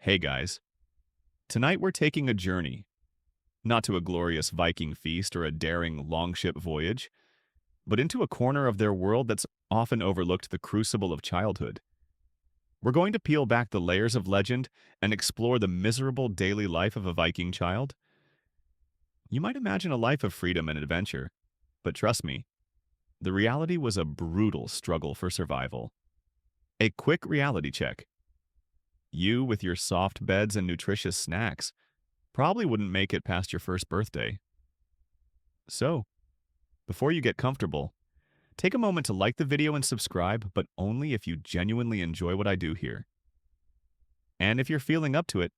Hey guys, tonight we're taking a journey, not to a glorious Viking feast or a daring longship voyage, but into a corner of their world that's often overlooked, the crucible of childhood. We're going to peel back the layers of legend and explore the miserable daily life of a Viking child. You might imagine a life of freedom and adventure, but trust me, the reality was a brutal struggle for survival. A quick reality check. You, with your soft beds and nutritious snacks, probably wouldn't make it past your first birthday. So, before you get comfortable, take a moment to like the video and subscribe, but only if you genuinely enjoy what I do here. And if you're feeling up to it,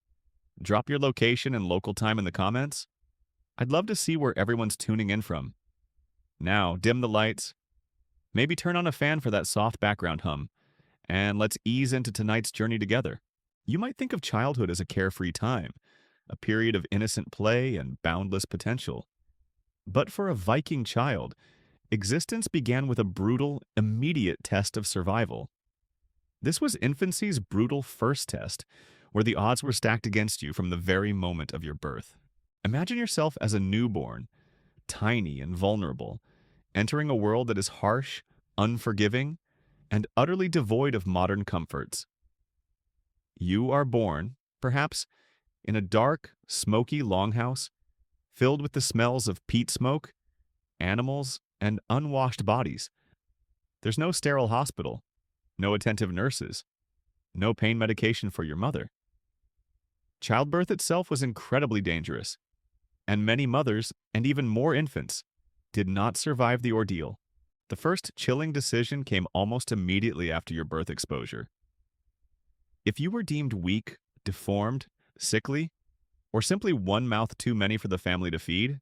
drop your location and local time in the comments. I'd love to see where everyone's tuning in from. Now, dim the lights, maybe turn on a fan for that soft background hum, and let's ease into tonight's journey together. You might think of childhood as a carefree time, a period of innocent play and boundless potential. But for a Viking child, existence began with a brutal, immediate test of survival. This was infancy's brutal first test, where the odds were stacked against you from the very moment of your birth. Imagine yourself as a newborn, tiny and vulnerable, entering a world that is harsh, unforgiving, and utterly devoid of modern comforts. You are born, perhaps, in a dark, smoky longhouse filled with the smells of peat smoke, animals, and unwashed bodies. There's no sterile hospital, no attentive nurses, no pain medication for your mother. Childbirth itself was incredibly dangerous, and many mothers, and even more infants, did not survive the ordeal. The first chilling decision came almost immediately after your birth exposure. If you were deemed weak, deformed, sickly, or simply one mouth too many for the family to feed,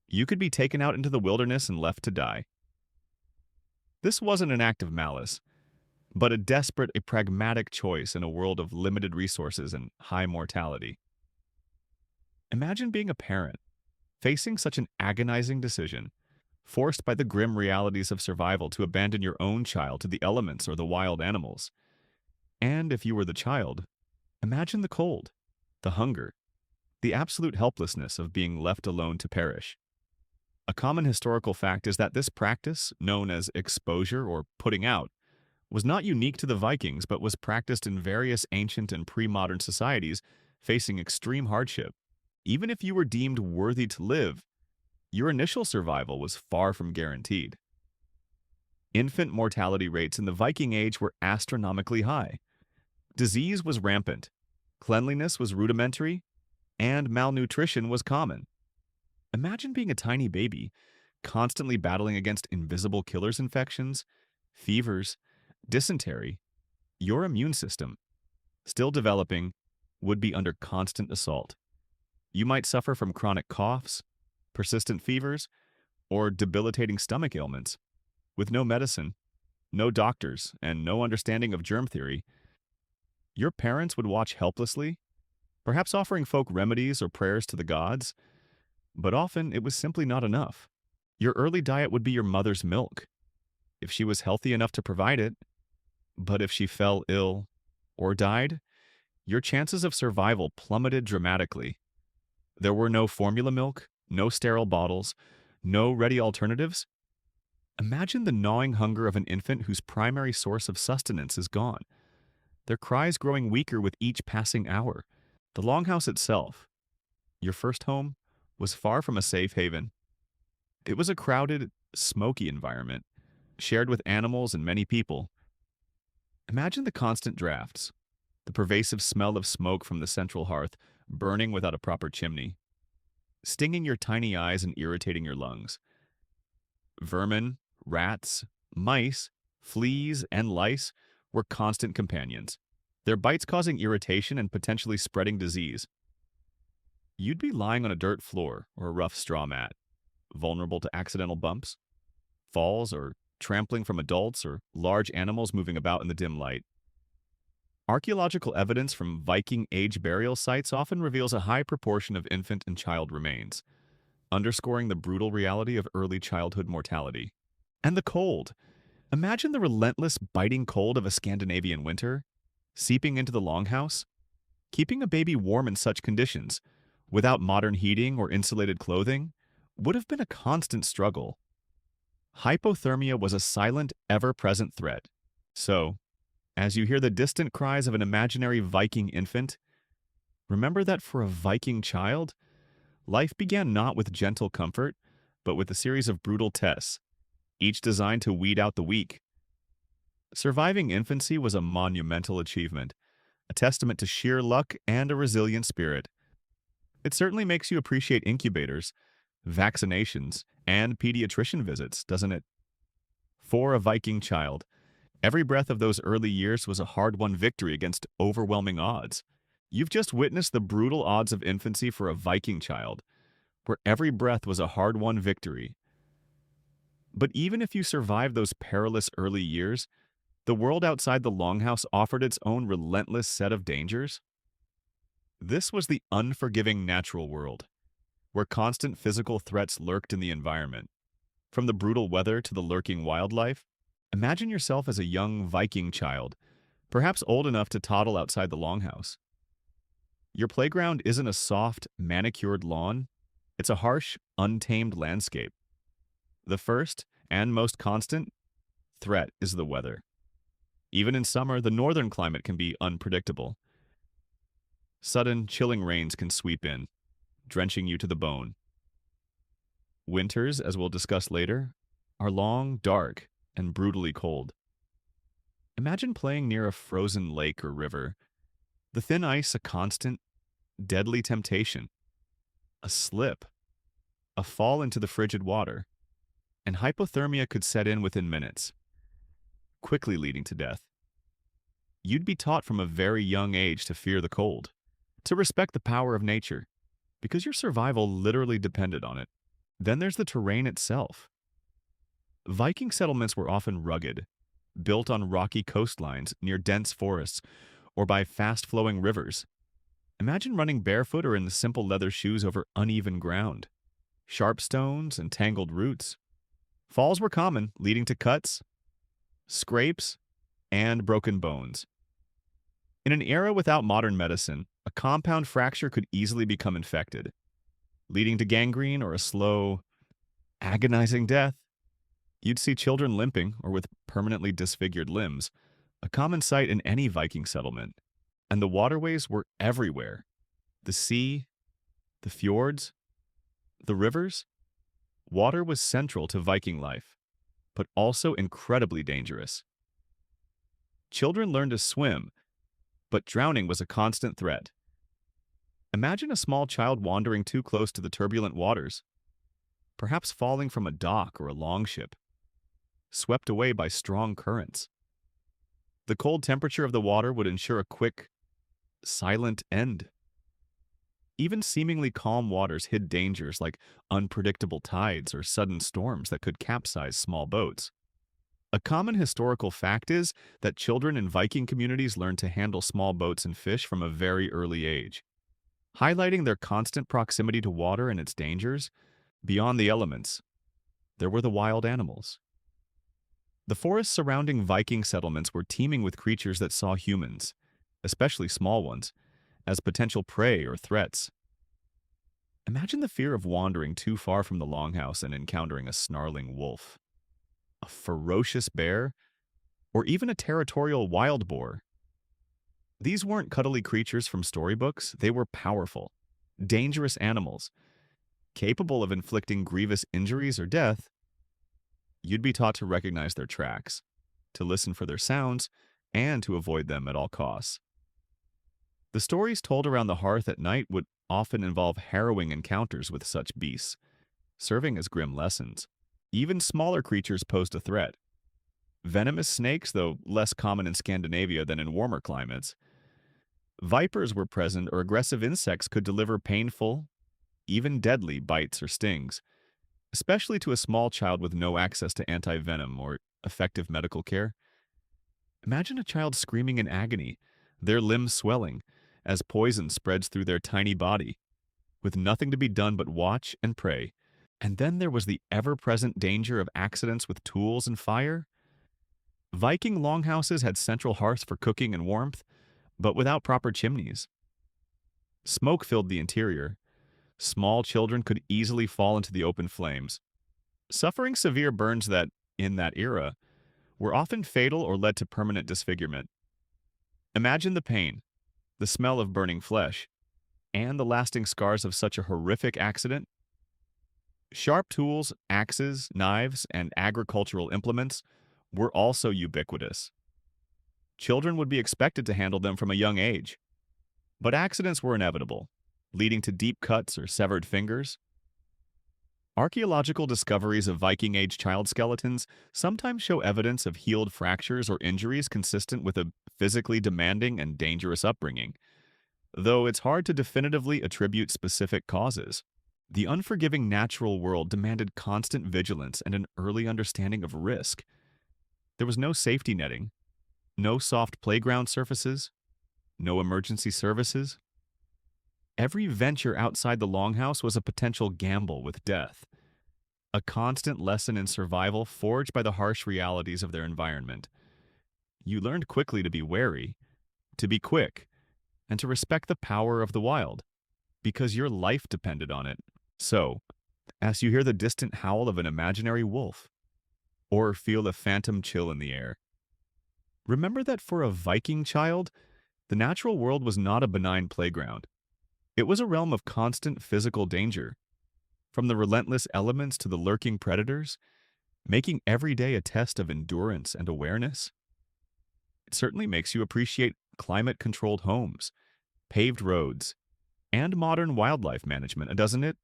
you could be taken out into the wilderness and left to die. This wasn't an act of malice, but a pragmatic choice in a world of limited resources and high mortality. Imagine being a parent, facing such an agonizing decision, forced by the grim realities of survival to abandon your own child to the elements or the wild animals. And if you were the child, imagine the cold, the hunger, the absolute helplessness of being left alone to perish. A common historical fact is that this practice, known as exposure or putting out, was not unique to the Vikings but was practiced in various ancient and pre-modern societies facing extreme hardship. Even if you were deemed worthy to live, your initial survival was far from guaranteed. Infant mortality rates in the Viking Age were astronomically high. Disease was rampant, cleanliness was rudimentary, and malnutrition was common. Imagine being a tiny baby, constantly battling against invisible killers infections, fevers, dysentery. Your immune system, still developing, would be under constant assault. You might suffer from chronic coughs, persistent fevers, or debilitating stomach ailments. With no medicine, no doctors, and no understanding of germ theory, your parents would watch helplessly, perhaps offering folk remedies or prayers to the gods, but often it was simply not enough. Your early diet would be your mother's milk, if she was healthy enough to provide it, but if she fell ill or died, your chances of survival plummeted dramatically. There were no formula milk, no sterile bottles, no ready alternatives. Imagine the gnawing hunger of an infant whose primary source of sustenance is gone, their cries growing weaker with each passing hour. The longhouse itself, your first home, was far from a safe haven. It was a crowded, smoky environment, shared with animals and many people. Imagine the constant drafts, the pervasive smell of smoke from the central hearth, burning without a proper chimney, stinging your tiny eyes and irritating your lungs. Vermin, rats, mice, fleas, and lice were constant companions, their bites causing irritation and potentially spreading disease. You'd be lying on a dirt floor or a rough straw mat, vulnerable to accidental bumps, falls, or trampling from adults or large animals moving about in the dim light. Archaeological evidence from Viking Age burial sites often reveals a high proportion of infant and child remains, underscoring the brutal reality of early childhood mortality. And the cold. Imagine the relentless, biting cold of a Scandinavian winter, seeping into the longhouse. Keeping a baby warm in such conditions, without modern heating or insulated clothing, would have been a constant struggle. Hypothermia was a silent, ever-present threat. So, as you hear the distant cries of an imaginary Viking infant, remember that for a Viking child, life began not with gentle comfort, but with a series of brutal tests, each designed to weed out the weak. Surviving infancy was a monumental achievement, a testament to sheer luck and a resilient spirit. It certainly makes you appreciate incubators, vaccinations, and pediatrician visits, doesn't it? For a Viking child, every breath of those early years was a hard-won victory against overwhelming odds. You've just witnessed the brutal odds of infancy for a Viking child, where every breath was a hard-won victory. But even if you survived those perilous early years, the world outside the longhouse offered its own relentless set of dangers. This was the unforgiving natural world, where constant physical threats lurked in the environment. From the brutal weather to the lurking wildlife, imagine yourself as a young Viking child, perhaps old enough to toddle outside the longhouse. Your playground isn't a soft, manicured lawn. It's a harsh, untamed landscape. The first, and most constant, threat is the weather. Even in summer, the northern climate can be unpredictable. Sudden, chilling rains can sweep in, drenching you to the bone. Winters, as we'll discuss later, are long, dark, and brutally cold. Imagine playing near a frozen lake or river. The thin ice a constant, deadly temptation. A slip, a fall into the frigid water, and hypothermia could set in within minutes, quickly leading to death. You'd be taught from a very young age to fear the cold, to respect the power of nature, because your survival literally depended on it. Then there's the terrain itself. Viking settlements were often rugged, built on rocky coastlines near dense forests or by fast-flowing rivers. Imagine running barefoot or in the simple leather shoes over uneven ground. Sharp stones and tangled roots. Falls were common, leading to cuts, scrapes, and broken bones. In an era without modern medicine, a compound fracture could easily become infected, leading to gangrene or a slow, agonizing death. You'd see children limping or with permanently disfigured limbs, a common sight in any Viking settlement. And the waterways were everywhere. The sea, the fjords, the rivers. Water was central to Viking life, but also incredibly dangerous. Children learned to swim, but drowning was a constant threat. Imagine a small child wandering too close to the turbulent waters, perhaps falling from a dock or a longship, swept away by strong currents. The cold temperature of the water would ensure a quick, silent end. Even seemingly calm waters hid dangers like unpredictable tides or sudden storms that could capsize small boats. A common historical fact is that children in Viking communities learned to handle small boats and fish from a very early age, highlighting their constant proximity to water and its dangers. Beyond the elements, there were the wild animals. The forests surrounding Viking settlements were teeming with creatures that saw humans, especially small ones, as potential prey or threats. Imagine the fear of wandering too far from the longhouse and encountering a snarling wolf, a ferocious bear, or even a territorial wild boar. These weren't cuddly creatures from storybooks, they were powerful, dangerous animals, capable of inflicting grievous injuries or death. You'd be taught to recognize their tracks, to listen for their sounds, and to avoid them at all costs. The stories told around the hearth at night would often involve harrowing encounters with such beasts, serving as grim lessons. Even smaller creatures posed a threat. Venomous snakes, though less common in Scandinavia than in warmer climates. Vipers were present, or aggressive insects could deliver painful, even deadly bites or stings, especially to a small child with no access to anti-venom or effective medical care. Imagine a child screaming in agony, their limbs swelling, as poison spreads through their tiny body, with nothing to be done but watch and pray. And then there was the ever-present danger of accidents with tools and fire. Viking longhouses had central hearths for cooking and warmth, but without proper chimneys. Smoke filled the interior. Small children could easily fall into the open flames, suffering severe burns that, in that era, were often fatal or led to permanent disfigurement. Imagine the pain, the smell of burning flesh, and the lasting scars of such a horrific accident. Sharp tools, axes, knives, and agricultural implements were also ubiquitous. Children would be expected to handle them from a young age, but accidents were inevitable, leading to deep cuts or severed fingers. Archaeological discoveries of Viking Age child skeletons sometimes show evidence of healed fractures or injuries consistent with a physically demanding and dangerous upbringing, though it's hard to definitively attribute specific causes. The unforgiving natural world demanded constant vigilance and an early understanding of risk. There was no safety netting, no soft playground surfaces, no emergency services. Every venture outside the longhouse was a potential gamble with death, a constant lesson in survival forged by the harsh realities of their environment. You learned quickly to be wary, to be quick, and to respect the power of the wild, because your life depended on it. So, as you hear the distant howl of an imaginary wolf, or feel a phantom chill in the air, remember that for a Viking child, the natural world was not a benign playground. It was a realm of constant physical danger, from the relentless elements to the lurking predators, making every day a test of endurance and awareness. It certainly makes you appreciate climate-controlled homes, paved roads, and modern wildlife management, doesn't it?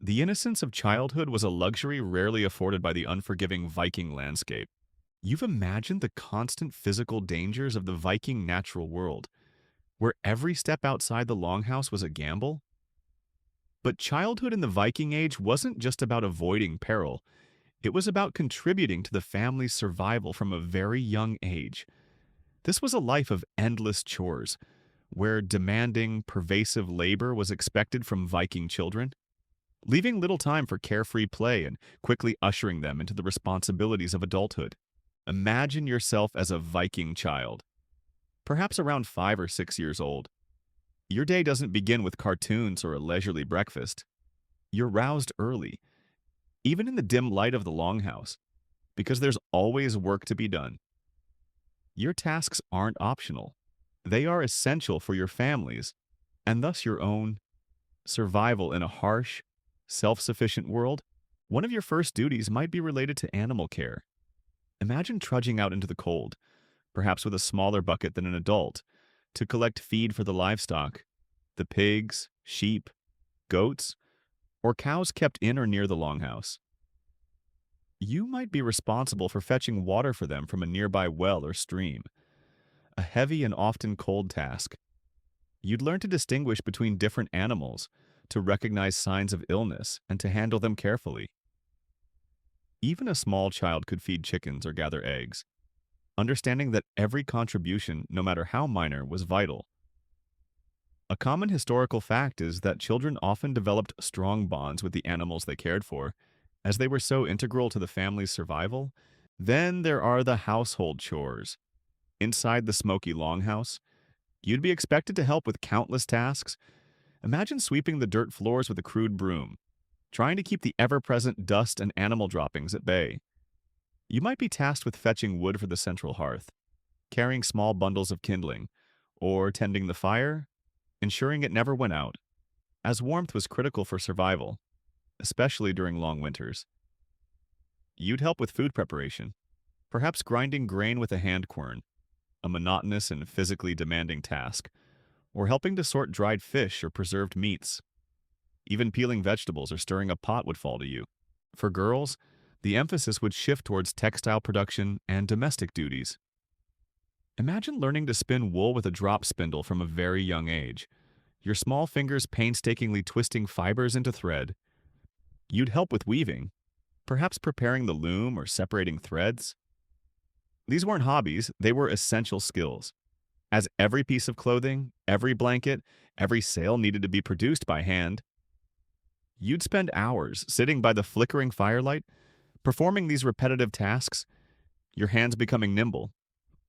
The innocence of childhood was a luxury rarely afforded by the unforgiving Viking landscape. You've imagined the constant physical dangers of the Viking natural world, where every step outside the longhouse was a gamble? But childhood in the Viking Age wasn't just about avoiding peril. It was about contributing to the family's survival from a very young age. This was a life of endless chores, where demanding, pervasive labor was expected from Viking children, leaving little time for carefree play and quickly ushering them into the responsibilities of adulthood. Imagine yourself as a Viking child, perhaps around 5 or 6 years old. Your day doesn't begin with cartoons or a leisurely breakfast. You're roused early, even in the dim light of the longhouse, because there's always work to be done. Your tasks aren't optional. They are essential for your families, and thus your own survival in a harsh, self-sufficient world. One of your first duties might be related to animal care. Imagine trudging out into the cold, perhaps with a smaller bucket than an adult, to collect feed for the livestock, the pigs, sheep, goats, or cows kept in or near the longhouse. You might be responsible for fetching water for them from a nearby well or stream, a heavy and often cold task. You'd learn to distinguish between different animals, to recognize signs of illness, and to handle them carefully. Even a small child could feed chickens or gather eggs, understanding that every contribution, no matter how minor, was vital. A common historical fact is that children often developed strong bonds with the animals they cared for, as they were so integral to the family's survival. Then there are the household chores. Inside the smoky longhouse, you'd be expected to help with countless tasks. Imagine sweeping the dirt floors with a crude broom, trying to keep the ever-present dust and animal droppings at bay. You might be tasked with fetching wood for the central hearth, carrying small bundles of kindling, or tending the fire, ensuring it never went out, as warmth was critical for survival, especially during long winters. You'd help with food preparation, perhaps grinding grain with a hand quern, a monotonous and physically demanding task, or helping to sort dried fish or preserved meats. Even peeling vegetables or stirring a pot would fall to you. For girls, the emphasis would shift towards textile production and domestic duties. Imagine learning to spin wool with a drop spindle from a very young age, your small fingers painstakingly twisting fibers into thread. You'd help with weaving, perhaps preparing the loom or separating threads. These weren't hobbies, they were essential skills, as every piece of clothing, every blanket, every sail needed to be produced by hand. You'd spend hours sitting by the flickering firelight, performing these repetitive tasks, your hands becoming nimble,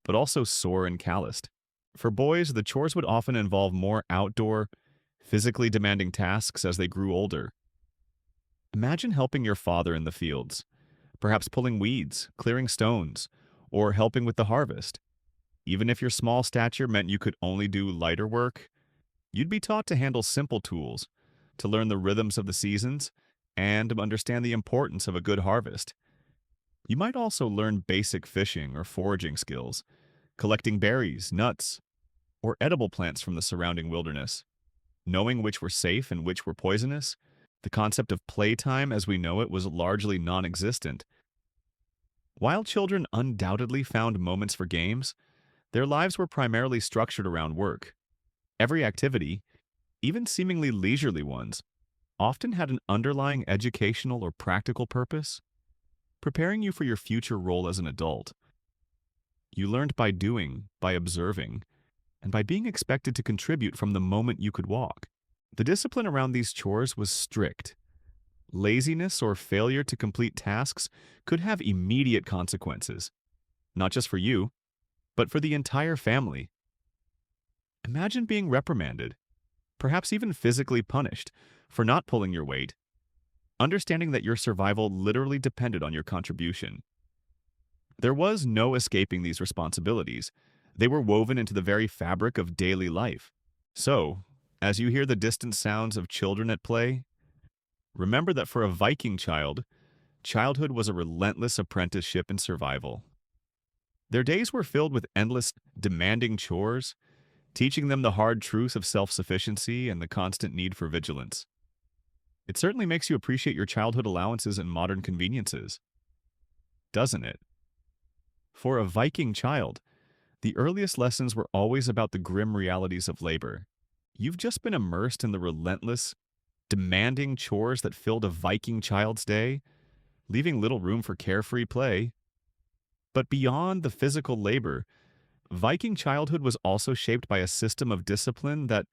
but also sore and calloused. For boys, the chores would often involve more outdoor, physically demanding tasks as they grew older. Imagine helping your father in the fields, perhaps pulling weeds, clearing stones, or helping with the harvest. Even if your small stature meant you could only do lighter work, you'd be taught to handle simple tools, to learn the rhythms of the seasons, and to understand the importance of a good harvest. You might also learn basic fishing or foraging skills, collecting berries, nuts, or edible plants from the surrounding wilderness. Knowing which were safe and which were poisonous, the concept of playtime as we know it was largely non-existent. While children undoubtedly found moments for games, their lives were primarily structured around work. Every activity, even seemingly leisurely ones, often had an underlying educational or practical purpose, preparing you for your future role as an adult. You learned by doing, by observing, and by being expected to contribute from the moment you could walk. The discipline around these chores was strict. Laziness or failure to complete tasks could have immediate consequences, not just for you, but for the entire family. Imagine being reprimanded, perhaps even physically punished, for not pulling your weight, understanding that your survival literally depended on your contribution. There was no escaping these responsibilities. They were woven into the very fabric of daily life. So, as you hear the distant sounds of children at play, remember that for a Viking child, childhood was a relentless apprenticeship in survival. Their days were filled with endless, demanding chores, teaching them the hard truths of self-sufficiency and the constant need for vigilance. It certainly makes you appreciate your childhood allowances and modern conveniences, doesn't it? For a Viking child, the earliest lessons were always about the grim realities of labor. You've just been immersed in the relentless, demanding chores that filled a Viking child's day, leaving little room for carefree play. But beyond the physical labor, Viking childhood was also shaped by a system of discipline that,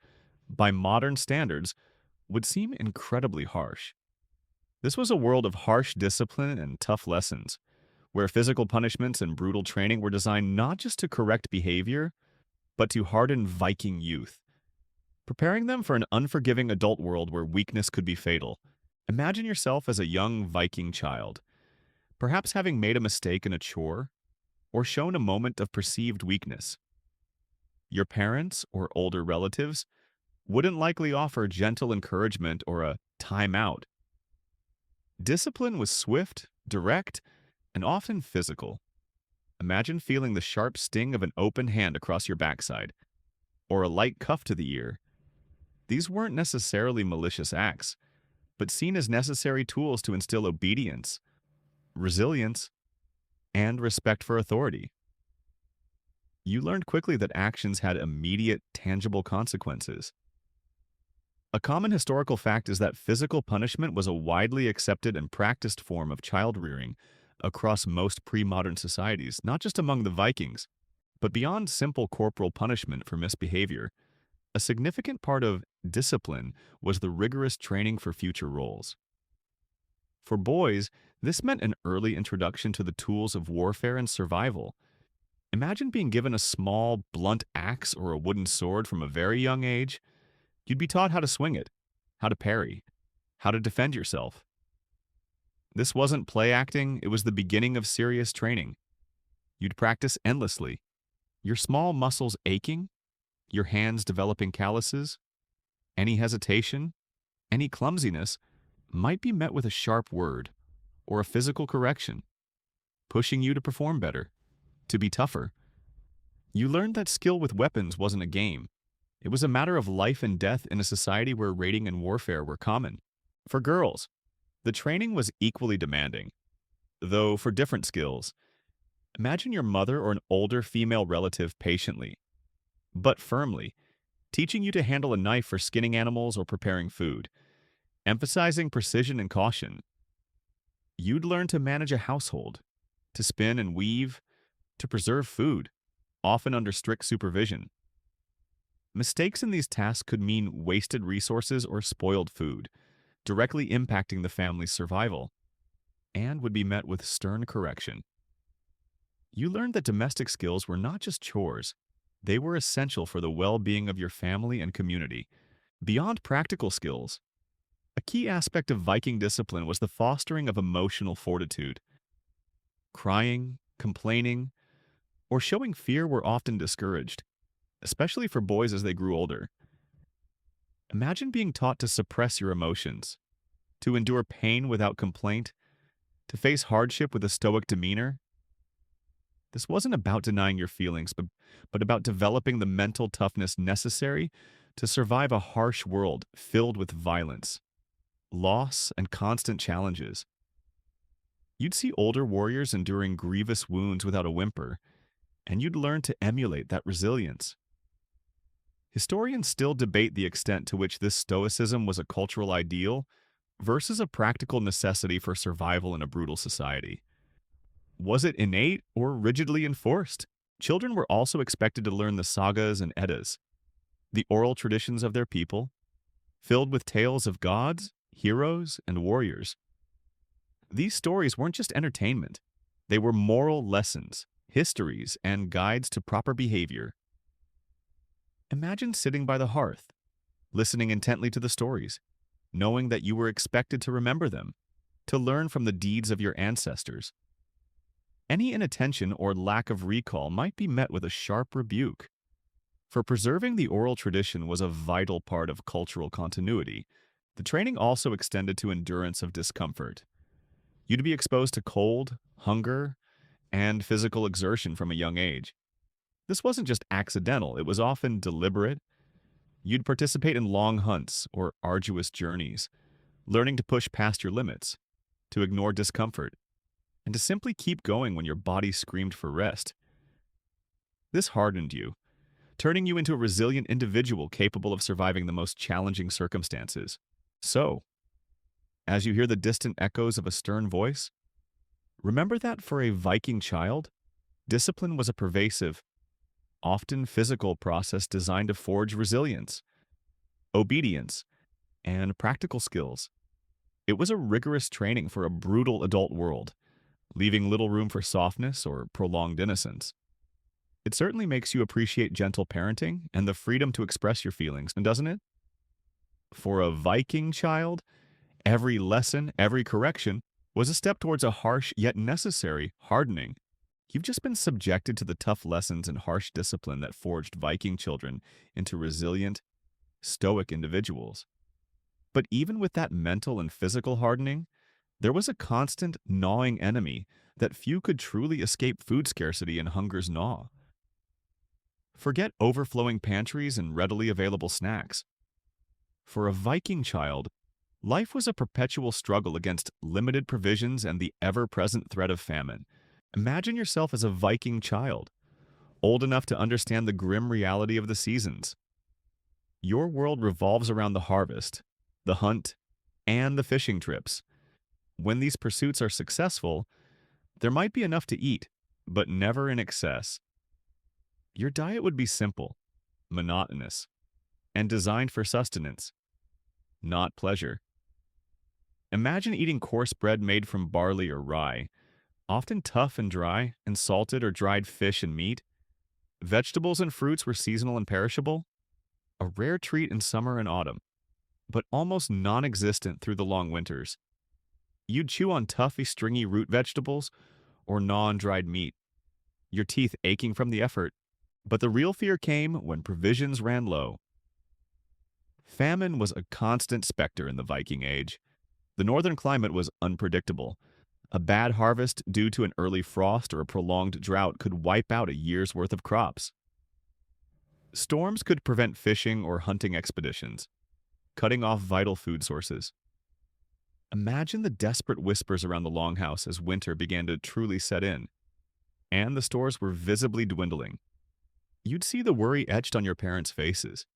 by modern standards, would seem incredibly harsh. This was a world of harsh discipline and tough lessons, where physical punishments and brutal training were designed not just to correct behavior, but to harden Viking youth, preparing them for an unforgiving adult world where weakness could be fatal. Imagine yourself as a young Viking child, perhaps having made a mistake in a chore or shown a moment of perceived weakness. Your parents or older relatives wouldn't likely offer gentle encouragement or a time out. Discipline was swift, direct, and often physical. Imagine feeling the sharp sting of an open hand across your backside, or a light cuff to the ear. These weren't necessarily malicious acts, but seen as necessary tools to instill obedience, resilience, and respect for authority. You learned quickly that actions had immediate, tangible consequences. A common historical fact is that physical punishment was a widely accepted and practiced form of child rearing across most pre-modern societies, not just among the Vikings, but beyond simple corporal punishment for misbehavior. A significant part of discipline was the rigorous training for future roles. For boys, this meant an early introduction to the tools of warfare and survival. Imagine being given a small, blunt axe or a wooden sword from a very young age. You'd be taught how to swing it, how to parry, how to defend yourself. This wasn't play acting, it was the beginning of serious training. You'd practice endlessly, your small muscles aching, your hands developing calluses. Any hesitation, any clumsiness might be met with a sharp word or a physical correction, pushing you to perform better, to be tougher. You learned that skill with weapons wasn't a game. It was a matter of life and death in a society where raiding and warfare were common. For girls, the training was equally demanding, though for different skills. Imagine your mother or an older female relative patiently, but firmly, teaching you to handle a knife for skinning animals or preparing food, emphasizing precision and caution. You'd learn to manage a household, to spin and weave, to preserve food, often under strict supervision. Mistakes in these tasks could mean wasted resources or spoiled food, directly impacting the family's survival, and would be met with stern correction. You learned that domestic skills were not just chores, they were essential for the well-being of your family and community. Beyond practical skills, a key aspect of Viking discipline was the fostering of emotional fortitude. Crying, complaining, or showing fear were often discouraged, especially for boys as they grew older. Imagine being taught to suppress your emotions, to endure pain without complaint, to face hardship with a stoic demeanor. This wasn't about denying your feelings, but about developing the mental toughness necessary to survive a harsh world filled with violence, loss, and constant challenges. You'd see older warriors enduring grievous wounds without a whimper, and you'd learn to emulate that resilience. Historians still debate the extent to which this stoicism was a cultural ideal versus a practical necessity for survival in a brutal society. Was it innate or rigidly enforced? Children were also expected to learn the sagas and eddas, the oral traditions of their people, filled with tales of gods, heroes, and warriors. These stories weren't just entertainment, they were moral lessons, histories, and guides to proper behavior. Imagine sitting by the hearth, listening intently to the stories, knowing that you were expected to remember them, to learn from the deeds of your ancestors. Any inattention or lack of recall might be met with a sharp rebuke. For preserving the oral tradition was a vital part of cultural continuity. The training also extended to endurance of discomfort. You'd be exposed to cold, hunger, and physical exertion from a young age. This wasn't just accidental, it was often deliberate. You'd participate in long hunts or arduous journeys, learning to push past your limits, to ignore discomfort, and to simply keep going when your body screamed for rest. This hardened you, turning you into a resilient individual capable of surviving the most challenging circumstances. So, as you hear the distant echoes of a stern voice, remember that for a Viking child, discipline was a pervasive, often physical process designed to forge resilience, obedience, and practical skills. It was a rigorous training for a brutal adult world, leaving little room for softness or prolonged innocence. It certainly makes you appreciate gentle parenting and the freedom to express your feelings, doesn't it? For a Viking child, every lesson, every correction, was a step towards a harsh yet necessary hardening. You've just been subjected to the tough lessons and harsh discipline that forged Viking children into resilient, stoic individuals. But even with that mental and physical hardening, there was a constant, gnawing enemy that few could truly escape: food scarcity and hunger's gnaw. Forget overflowing pantries and readily available snacks. For a Viking child, life was a perpetual struggle against limited provisions and the ever-present threat of famine. Imagine yourself as a Viking child, old enough to understand the grim reality of the seasons. Your world revolves around the harvest, the hunt, and the fishing trips. When these pursuits are successful, there might be enough to eat, but never in excess. Your diet would be simple, monotonous, and designed for sustenance, not pleasure. Imagine eating coarse bread made from barley or rye, often tough and dry, and salted or dried fish and meat. Vegetables and fruits were seasonal and perishable, a rare treat in summer and autumn, but almost non-existent through the long winters. You'd chew on toughy, stringy root vegetables or gnaw on dried meat, your teeth aching from the effort. But the real fear came when provisions ran low. Famine was a constant specter in the Viking Age. The northern climate was unpredictable. A bad harvest due to an early frost or a prolonged drought could wipe out a year's worth of crops. Storms could prevent fishing or hunting expeditions, cutting off vital food sources. Imagine the desperate whispers around the longhouse as winter began to truly set in, and the stores were visibly dwindling. You'd see the worry etched on your parents' faces.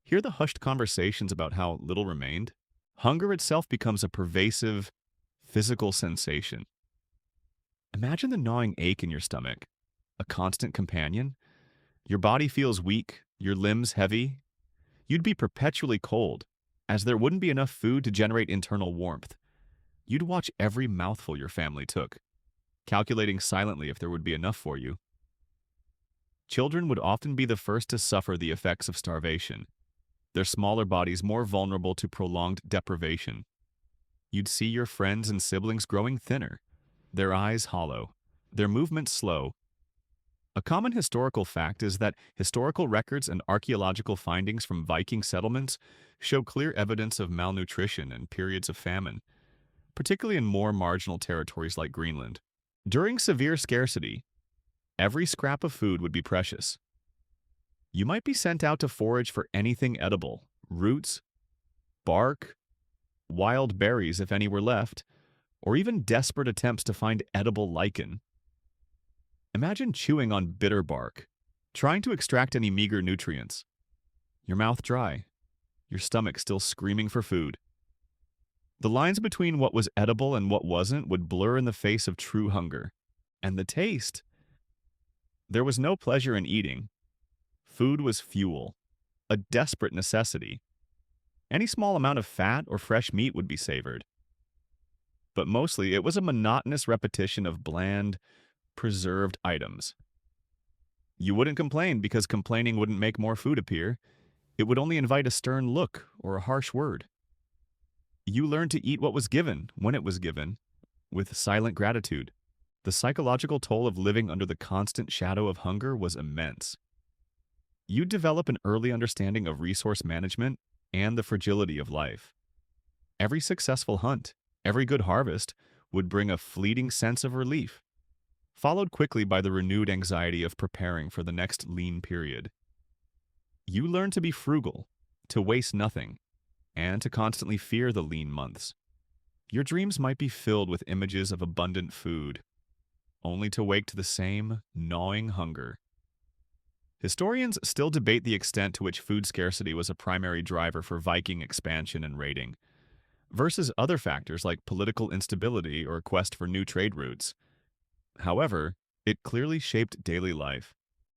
Hear the hushed conversations about how little remained. Hunger itself becomes a pervasive, physical sensation. Imagine the gnawing ache in your stomach, a constant companion. Your body feels weak, your limbs heavy. You'd be perpetually cold, as there wouldn't be enough food to generate internal warmth. You'd watch every mouthful your family took, calculating silently if there would be enough for you. Children would often be the first to suffer the effects of starvation. their smaller bodies more vulnerable to prolonged deprivation. You'd see your friends and siblings growing thinner, their eyes hollow, their movements slow. A common historical fact is that historical records and archaeological findings from Viking settlements show clear evidence of malnutrition and periods of famine, particularly in more marginal territories like Greenland. During severe scarcity, every scrap of food would be precious. You might be sent out to forage for anything edible, roots, bark, wild berries if any were left, or even desperate attempts to find edible lichen. Imagine chewing on bitter bark, trying to extract any meager nutrients. Your mouth dry, your stomach still screaming for food. The lines between what was edible and what wasn't would blur in the face of true hunger. And the taste. There was no pleasure in eating. Food was fuel, a desperate necessity. Any small amount of fat or fresh meat would be savored. But mostly it was a monotonous repetition of bland, preserved items. You wouldn't complain because complaining wouldn't make more food appear. It would only invite a stern look or a harsh word. You learned to eat what was given, when it was given, with silent gratitude. The psychological toll of living under the constant shadow of hunger was immense. You'd develop an early understanding of resource management and the fragility of life. Every successful hunt, every good harvest, would bring a fleeting sense of relief, followed quickly by the renewed anxiety of preparing for the next lean period. You learn to be frugal, to waste nothing, and to constantly fear the lean months. Your dreams might be filled with images of abundant food, only to wake to the same gnawing hunger. Historians still debate the extent to which food scarcity was a primary driver for Viking expansion and raiding, versus other factors like political instability or quest for new trade routes. However, it clearly shaped daily life.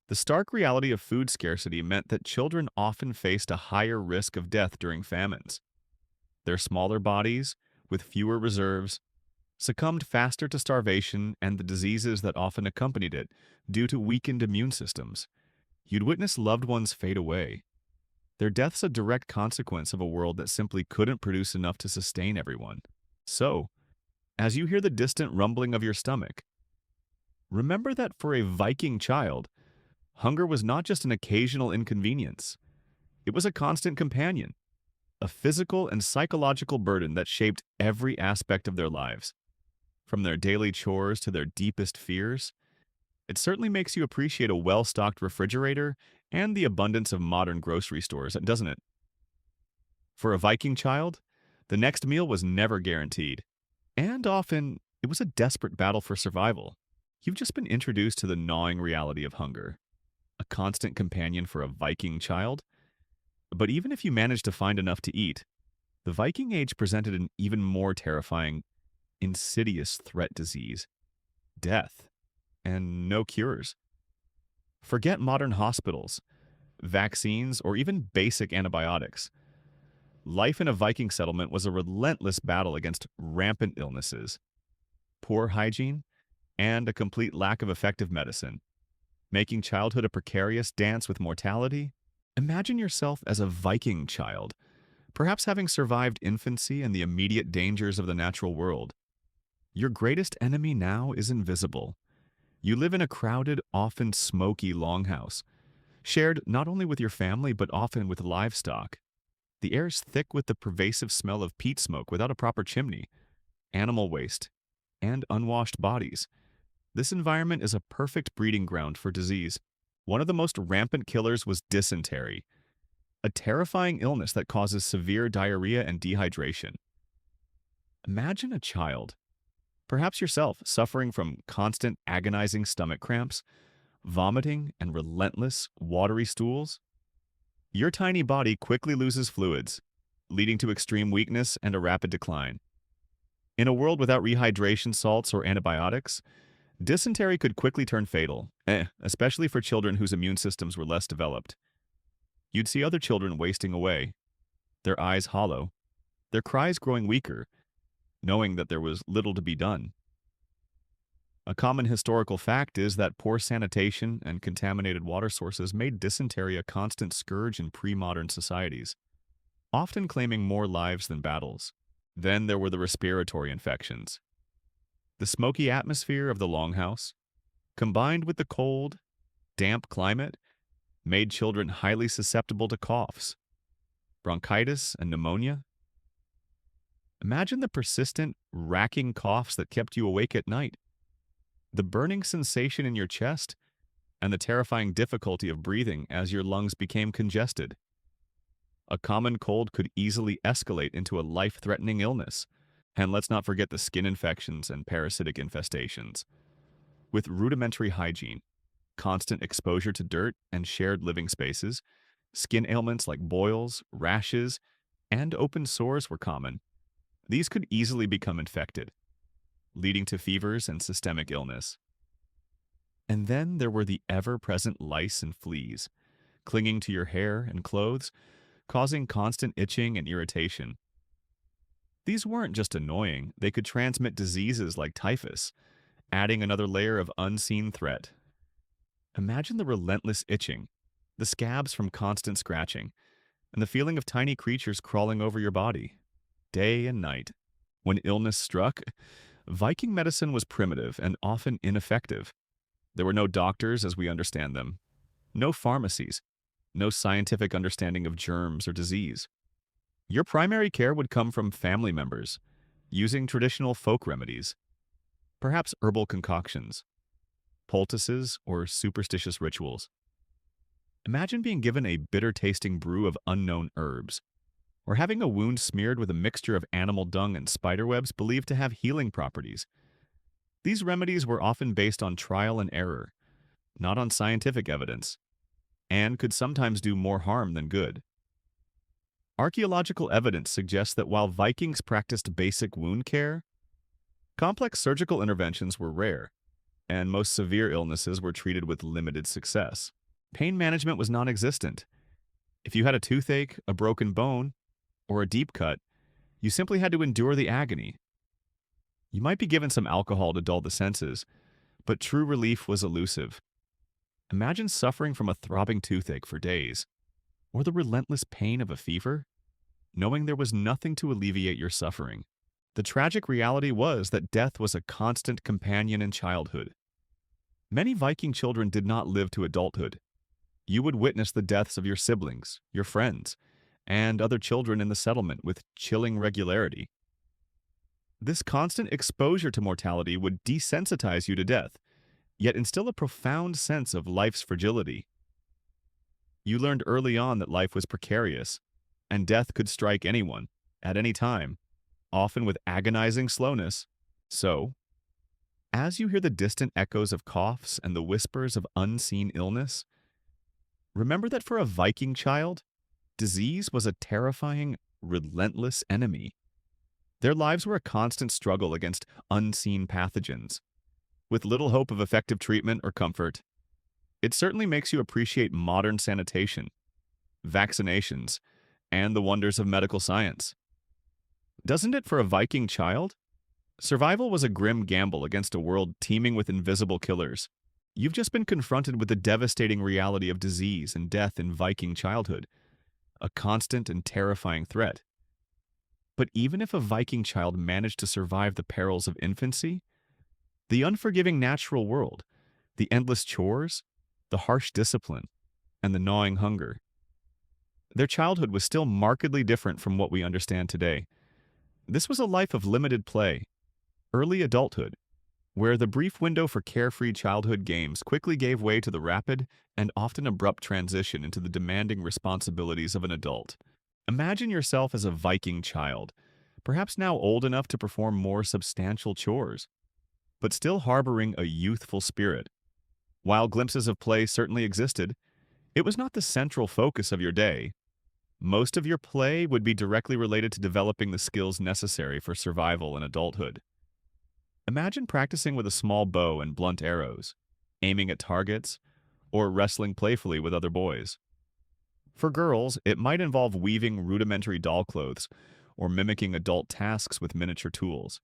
The stark reality of food scarcity meant that children often faced a higher risk of death during famines. Their smaller bodies, with fewer reserves, succumbed faster to starvation and the diseases that often accompanied it due to weakened immune systems. You'd witness loved ones fade away. Their death's a direct consequence of a world that simply couldn't produce enough to sustain everyone. So, as you hear the distant rumbling of your stomach, remember that for a Viking child, hunger was not just an occasional inconvenience. It was a constant companion, a physical and psychological burden that shaped every aspect of their lives. From their daily chores to their deepest fears, it certainly makes you appreciate a well-stocked refrigerator and the abundance of modern grocery stores, doesn't it? For a Viking child, the next meal was never guaranteed, and often it was a desperate battle for survival. You've just been introduced to the gnawing reality of hunger, a constant companion for a Viking child. But even if you managed to find enough to eat, the Viking Age presented an even more terrifying, insidious threat: disease, death, and no cures. Forget modern hospitals, vaccines, or even basic antibiotics. Life in a Viking settlement was a relentless battle against rampant illnesses, poor hygiene, and a complete lack of effective medicine, making childhood a precarious dance with mortality. Imagine yourself as a Viking child, perhaps having survived infancy and the immediate dangers of the natural world. Your greatest enemy now is invisible. You live in a crowded, often smoky longhouse, shared not only with your family but often with livestock. The air is thick with the pervasive smell of peat smoke without a proper chimney, animal waste, and unwashed bodies. This environment is a perfect breeding ground for disease. One of the most rampant killers was dysentery, a terrifying illness that causes severe diarrhea and dehydration. Imagine a child, perhaps yourself, suffering from constant agonizing stomach cramps, vomiting, and relentless, watery stools. Your tiny body quickly loses fluids, leading to extreme weakness and a rapid decline. In a world without rehydration salts or antibiotics, dysentery could quickly turn fatal, especially for children whose immune systems were less developed. You'd see other children wasting away, their eyes hollow, their cries growing weaker, knowing that there was little to be done. A common historical fact is that poor sanitation and contaminated water sources made dysentery a constant scourge in pre-modern societies. often claiming more lives than battles. Then there were the respiratory infections. The smoky atmosphere of the longhouse, combined with the cold, damp climate, made children highly susceptible to coughs, bronchitis, and pneumonia. Imagine the persistent, racking coughs that kept you awake at night, the burning sensation in your chest, and the terrifying difficulty of breathing as your lungs became congested. A common cold could easily escalate into a life-threatening illness. And let's not forget the skin infections and parasitic infestations. With rudimentary hygiene, constant exposure to dirt, and shared living spaces, skin ailments like boils, rashes, and open sores were common. These could easily become infected, leading to fevers and systemic illness. And then there were the ever-present lice and fleas, clinging to your hair and clothes, causing constant itching and irritation. These weren't just annoying, they could transmit diseases like typhus, adding another layer of unseen threat. Imagine the relentless itching, the scabs from constant scratching, and the feeling of tiny creatures crawling over your body, day and night. When illness struck, Viking medicine was primitive and often ineffective. There were no doctors as we understand them, no pharmacies, no scientific understanding of germs or disease. Your primary care would come from family members, using traditional folk remedies, perhaps herbal concoctions, poultices, or superstitious rituals. Imagine being given a bitter-tasting brew of unknown herbs, or having a wound smeared with a mixture of animal dung and spiderwebs believed to have healing properties. These remedies were often based on trial and error, not on scientific evidence, and could sometimes do more harm than good. Archaeological evidence suggests that while Vikings practiced basic wound care, complex surgical interventions were rare, and most severe illnesses were treated with limited success. Pain management was non-existent. If you had a toothache, a broken bone, or a deep cut, you simply had to endure the agony. You might be given some alcohol to dull the senses, but true relief was elusive. Imagine suffering from a throbbing toothache for days, or the relentless pain of a fever, knowing there was nothing to alleviate your suffering. The tragic reality was that death was a constant companion in childhood. Many Viking children did not live to adulthood. You would witness the deaths of your siblings, your friends, and other children in the settlement with chilling regularity. This constant exposure to mortality would desensitize you to death, yet instill a profound sense of life's fragility. You learned early on that life was precarious, and death could strike anyone, at any time, often with agonizing slowness. So, as you hear the distant echoes of coughs and the whispers of unseen illness, remember that for a Viking child, disease was a terrifying, relentless enemy. Their lives were a constant struggle against unseen pathogens, with little hope of effective treatment or comfort. It certainly makes you appreciate modern sanitation, vaccinations, and the wonders of medical science. Doesn't it for a Viking child? Survival was a grim gamble against a world teeming with invisible killers. You've just been confronted with the devastating reality of disease and death in Viking childhood, a constant and terrifying threat. But even if a Viking child managed to survive the perils of infancy, the unforgiving natural world, the endless chores, the harsh discipline, and the gnawing hunger, their childhood was still markedly different from what we understand today. This was a life of limited play, early adulthood, where the brief window for carefree childhood games quickly gave way to the rapid and often abrupt transition into the demanding responsibilities of an adult. Imagine yourself as a Viking child, perhaps now old enough to perform more substantial chores, but still harboring a youthful spirit. While glimpses of play certainly existed, it was not the central focus of your day. Most of your play would be directly related to developing the skills necessary for survival in adulthood. Imagine practicing with a small bow and blunt arrows, aiming at targets, or wrestling playfully with other boys. For girls, it might involve weaving rudimentary doll clothes or mimicking adult tasks with miniature tools.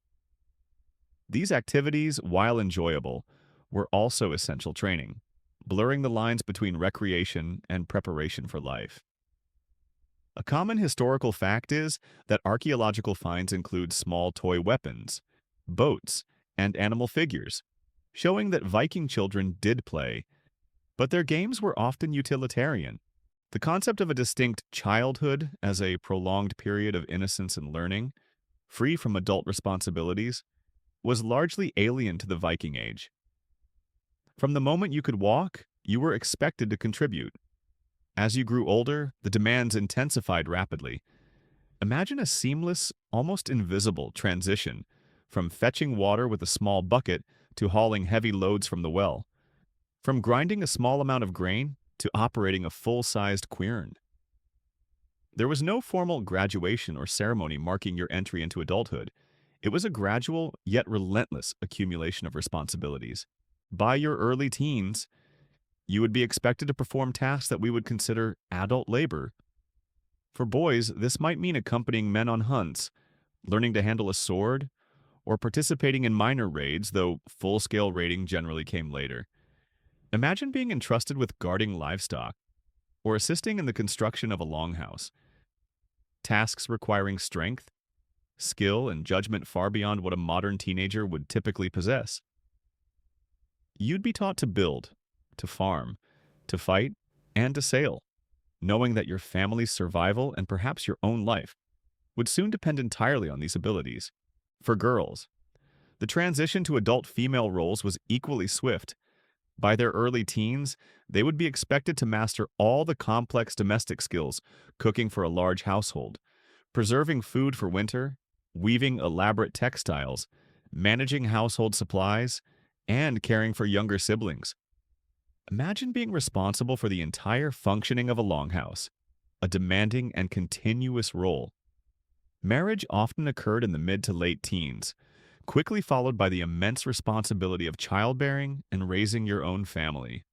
These activities, while enjoyable, were also essential training, blurring the lines between recreation and preparation for life. A common historical fact is that archaeological finds include small toy weapons, boats, and animal figures, showing that Viking children did play, but their games were often utilitarian. The concept of a distinct childhood as a prolonged period of innocence and learning, free from adult responsibilities, was largely alien to the Viking Age. From the moment you could walk, you were expected to contribute. As you grew older, the demands intensified rapidly. Imagine a seamless, almost invisible transition from fetching water with a small bucket to hauling heavy loads from the well, from grinding a small amount of grain to operating a full-sized quern. There was no formal graduation or ceremony marking your entry into adulthood. It was a gradual yet relentless accumulation of responsibilities. By your early teens, you would be expected to perform tasks that we would consider adult labor. For boys, this might mean accompanying men on hunts, learning to handle a sword, or participating in minor raids, though full-scale raiding generally came later. Imagine being entrusted with guarding livestock, or assisting in the construction of a longhouse. Tasks requiring strength, skill, and judgment far beyond what a modern teenager would typically possess. You'd be taught to build, to farm, to fight, and to sail, knowing that your family's survival and perhaps your own life would soon depend entirely on these abilities. For girls, the transition to adult female roles was equally swift. By their early teens, they would be expected to master all the complex domestic skills, cooking for a large household, preserving food for winter, weaving elaborate textiles, managing household supplies, and caring for younger siblings. Imagine being responsible for the entire functioning of a longhouse, a demanding and continuous role. Marriage often occurred in the mid to late teens, quickly followed by the immense responsibility of childbearing and raising your own family.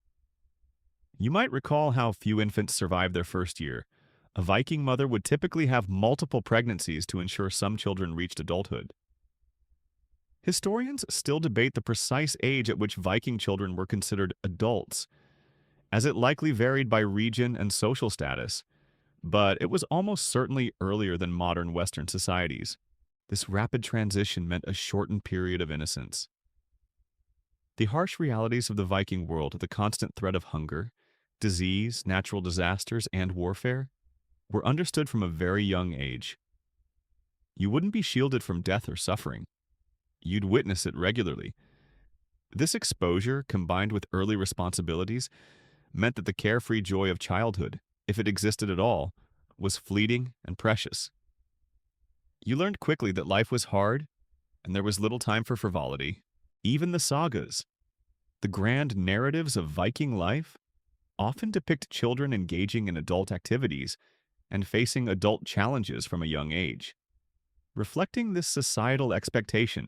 You might recall how few infants survive their first year. A Viking mother would typically have multiple pregnancies to ensure some children reached adulthood. Historians still debate the precise age at which Viking children were considered adults, as it likely varied by region and social status, but it was almost certainly earlier than modern Western societies. This rapid transition meant a shortened period of innocence. The harsh realities of the Viking world, the constant threat of hunger, disease, natural disasters, and warfare, were understood from a very young age. You wouldn't be shielded from death or suffering. You'd witness it regularly. This exposure, combined with early responsibilities, meant that the carefree joy of childhood, if it existed at all, was fleeting and precious. You learned quickly that life was hard, and there was little time for frivolity. Even the sagas, the grand narratives of Viking life, often depict children engaging in adult activities and facing adult challenges from a young age. Reflecting this societal expectation,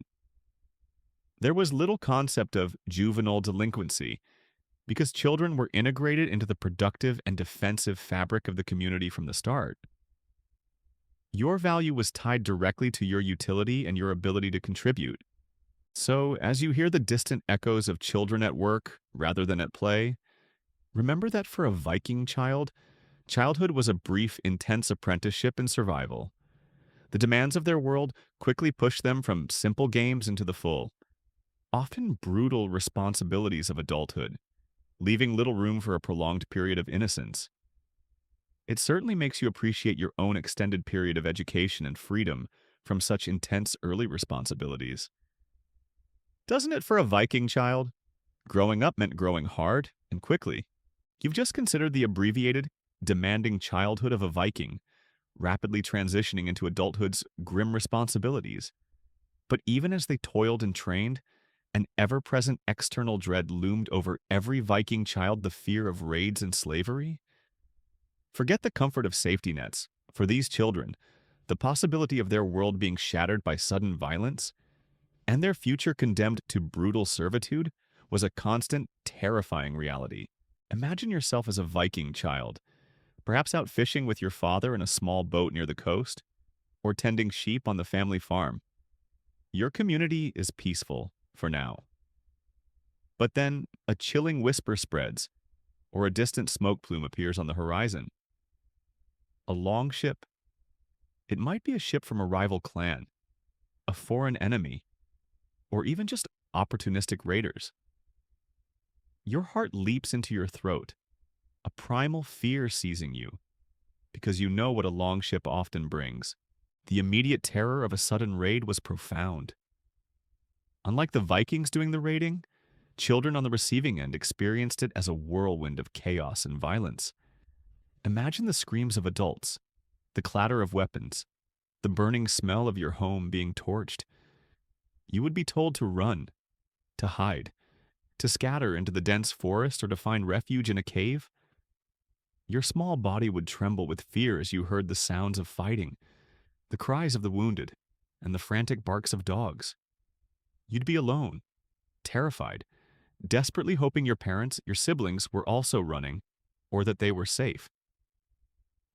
there was little concept of juvenile delinquency because children were integrated into the productive and defensive fabric of the community from the start. Your value was tied directly to your utility and your ability to contribute. So, as you hear the distant echoes of children at work rather than at play, remember that for a Viking child, childhood was a brief, intense apprenticeship in survival. The demands of their world quickly pushed them from simple games into the full, often brutal responsibilities of adulthood, leaving little room for a prolonged period of innocence. It certainly makes you appreciate your own extended period of education and freedom from such intense early responsibilities. Doesn't it for a Viking child? Growing up meant growing hard and quickly. You've just considered the abbreviated, demanding childhood of a Viking, rapidly transitioning into adulthood's grim responsibilities. But even as they toiled and trained, an ever-present external dread loomed over every Viking child, the fear of raids and slavery. Forget the comfort of safety nets. For these children, the possibility of their world being shattered by sudden violence and their future condemned to brutal servitude was a constant, terrifying reality. Imagine yourself as a Viking child, perhaps out fishing with your father in a small boat near the coast, or tending sheep on the family farm. Your community is peaceful for now. But then a chilling whisper spreads, or a distant smoke plume appears on the horizon. A longship, it might be a ship from a rival clan, a foreign enemy, or even just opportunistic raiders. Your heart leaps into your throat, a primal fear seizing you, because you know what a longship often brings. The immediate terror of a sudden raid was profound. Unlike the Vikings doing the raiding, children on the receiving end experienced it as a whirlwind of chaos and violence. Imagine the screams of adults, the clatter of weapons, the burning smell of your home being torched. You would be told to run, to hide, to scatter into the dense forest or to find refuge in a cave. Your small body would tremble with fear as you heard the sounds of fighting, the cries of the wounded, and the frantic barks of dogs. You'd be alone, terrified, desperately hoping your parents, your siblings, were also running, or that they were safe.